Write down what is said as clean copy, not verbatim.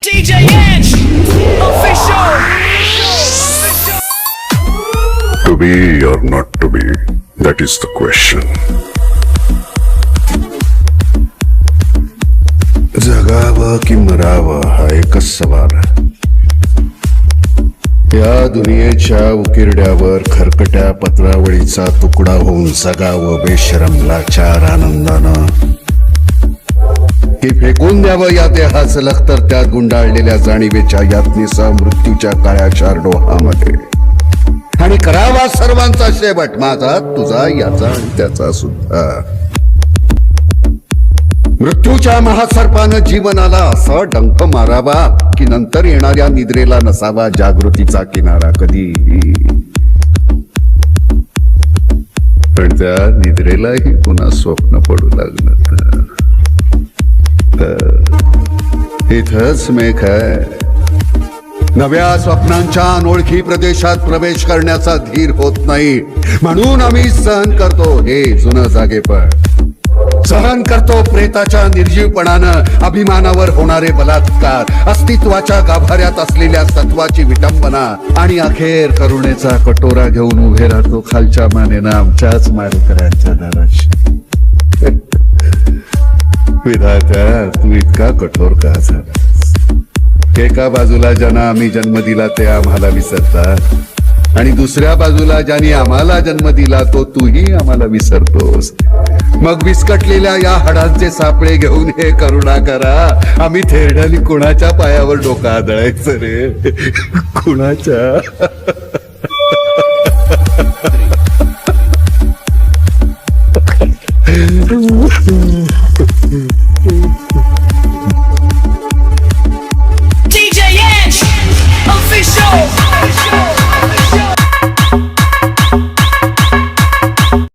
DJ Ange, official. To be or not to be, that is the question. जगावं की मरावं हा एकच सवाल आहे. या दुनियेच्या उकिरड्यावर खरकट्या पत्रावळीचा तुकडा होऊन जगावं बेशरम लाचार आनंदानं, की फेकून द्यावं या देहाचं लखतर त्या गुंडाळलेल्या जाणीवेच्या यातनेचा मृत्यूच्या काळ्या चारडोहामध्ये, आणि करावा सर्वांचा शेवट, माझा तुझा याचा आणि त्याचा सुद्धा. मृत्यूच्या महासर्पानं जीवनाला असा डंख मारावा की नंतर येणाऱ्या निद्रेला नसावा जागृतीचा किनारा कधीही. पण त्या निद्रेलाही पुन्हा स्वप्न पडू लागलं तर इथंच मेघ आहे. नव्या स्वप्नांच्या अनोळखी प्रदेशात प्रवेश करण्याचा धीर होत नाही, म्हणून आम्ही सहन करतो हे जुनं जागेपण, सहन करतो प्रेताच्या निर्जीवपणानं अभिमानावर होणारे बलात्कार, अस्तित्वाच्या गाभाऱ्यात असलेल्या तत्वाची विटंबना, आणि अखेर करुणेचा कटोरा घेऊन उभे राहतो खालच्या मानेनं आमच्याच मारेकऱ्यांच्या दाराशी. विधात्या, तू इतका कठोर का झालास? एका बाजूला ज्यांना आम्ही जन्म दिला ते आम्हाला विसरतात, आणि दुसऱ्या बाजूला ज्यांनी आम्हाला जन्म दिला तो तूही आम्हाला विसरतोस. मग विस्कटलेल्या या हाडांचे सापळे घेऊन हे करुणा करा, आम्ही थेरड्यानी कुणाच्या पायावर डोकं आदळायचं रे? कुणाच्या? DJ Ange, official.